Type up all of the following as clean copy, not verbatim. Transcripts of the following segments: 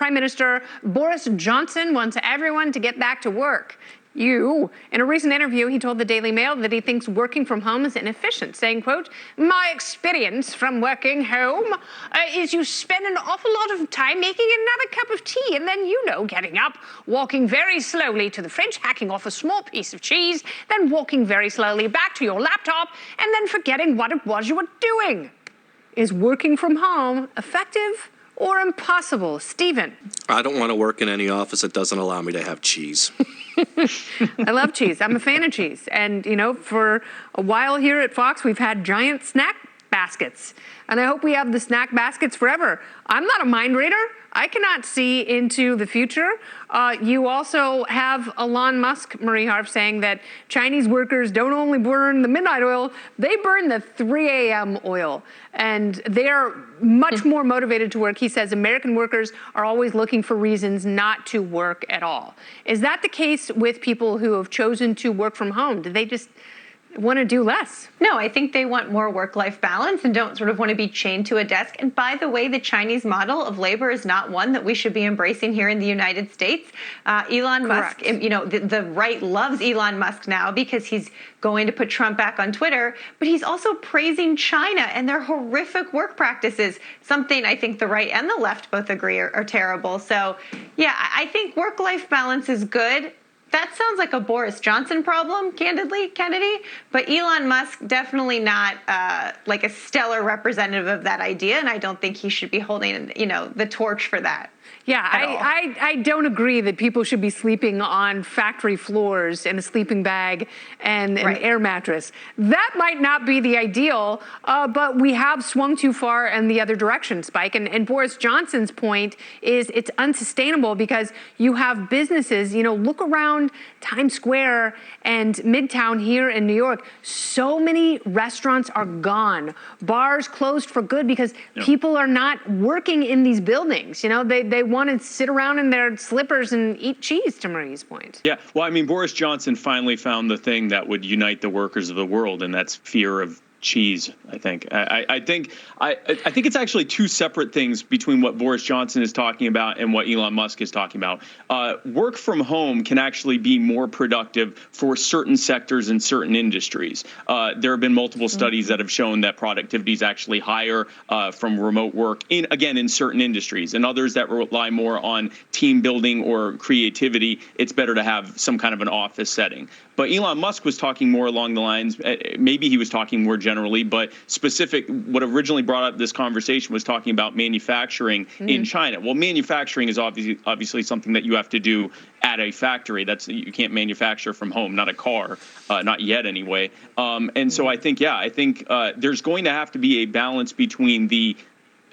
Prime Minister Boris Johnson wants everyone to get back to work. In a recent interview, he told the Daily Mail that he thinks working from home is inefficient, saying, quote, "My experience from working home is you spend an awful lot of time making another cup of tea and then, getting up, walking very slowly to the fridge, hacking off a small piece of cheese, then walking very slowly back to your laptop and then forgetting what it was you were doing." Is working from home effective or impossible? Stephen? I don't want to work in any office that doesn't allow me to have cheese. I love cheese. I'm a fan of cheese. And, for a while here at Fox, we've had giant snack baskets. And I hope we have the snack baskets forever. I'm not a mind reader. I cannot see into the future. You also have Elon Musk, Marie Harf, saying that Chinese workers don't only burn the midnight oil, they burn the 3 a.m. oil. And they are much more motivated to work. He says American workers are always looking for reasons not to work at all. Is that the case with people who have chosen to work from home? Do they just want to do less? No, I think they want more work-life balance and don't sort of want to be chained to a desk. And by the way, the Chinese model of labor is not one that we should be embracing here in the United States. Elon Musk, the right loves Elon Musk now because he's going to put Trump back on Twitter, but he's also praising China and their horrific work practices, something I think the right and the left both agree are terrible. So yeah, I think work-life balance is good. That sounds like a Boris Johnson problem, candidly, Kennedy. But Elon Musk, definitely not like a stellar representative of that idea. And I don't think he should be holding, the torch for that. Yeah, I don't agree that people should be sleeping on factory floors in a sleeping bag and an air mattress. That might not be the ideal, but we have swung too far in the other direction, Spike. And Boris Johnson's point is it's unsustainable because you have businesses, look around Times Square and Midtown here in New York. So many restaurants are gone. Bars closed for good because people are not working in these buildings. They want to sit around in their slippers and eat cheese, to Marie's point. Yeah, well, Boris Johnson finally found the thing that would unite the workers of the world, and that's fear of cheese. I think it's actually two separate things between what Boris Johnson is talking about and what Elon Musk is talking about. Work from home can actually be more productive for certain sectors and certain industries. There have been multiple studies that have shown that productivity is actually higher from remote work in certain industries, and others that rely more on team building or creativity. It's better to have some kind of an office setting. But Elon Musk was talking more along the lines, maybe he was talking more generally, but what originally brought up this conversation was talking about manufacturing in China. Well, manufacturing is obviously something that you have to do at a factory. You can't manufacture from home, not a car, not yet anyway. And so I think there's going to have to be a balance between the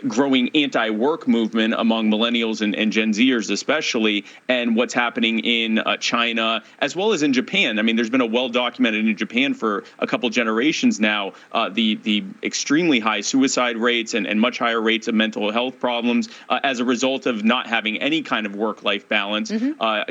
growing anti-work movement among millennials and Gen Zers especially, and what's happening in China as well as in Japan. There's been a well-documented in Japan for a couple generations now, the extremely high suicide rates and much higher rates of mental health problems as a result of not having any kind of work-life balance.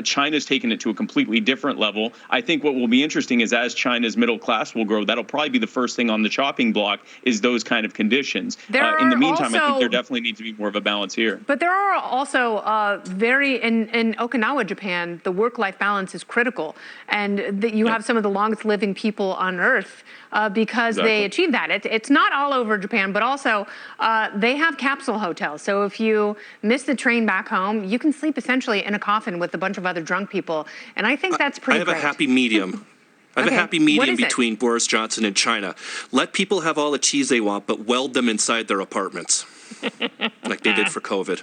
China's taken it to a completely different level. I think what will be interesting is as China's middle class will grow, that'll probably be the first thing on the chopping block is those kind of conditions. In the meantime, I think there definitely needs to be more of a balance here. But there are also in Okinawa, Japan, the work-life balance is critical. And you have some of the longest living people on Earth because they achieve that. It's not all over Japan, but also they have capsule hotels. So if you miss the train back home, you can sleep essentially in a coffin with a bunch of other drunk people. And I think that's pretty great. I have a happy medium. I have a happy medium between Boris Johnson and China. Let people have all the cheese they want, but weld them inside their apartments. Like they did for COVID.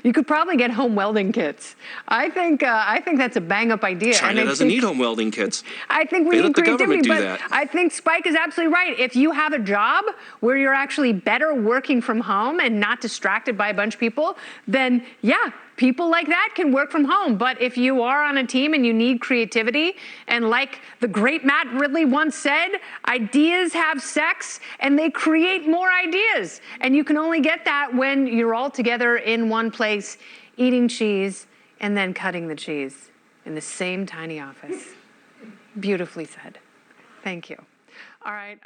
You could probably get home welding kits. I think that's a bang-up idea. China doesn't need home welding kits. I think we need creativity, but that. I think Spike is absolutely right. If you have a job where you're actually better working from home and not distracted by a bunch of people, then yeah, people like that can work from home. But if you are on a team and you need creativity, and like the great Matt Ridley once said, ideas have sex and they create more ideas. And you can only get that when you're all together in one place, eating cheese and then cutting the cheese in the same tiny office. Beautifully said. Thank you. All right.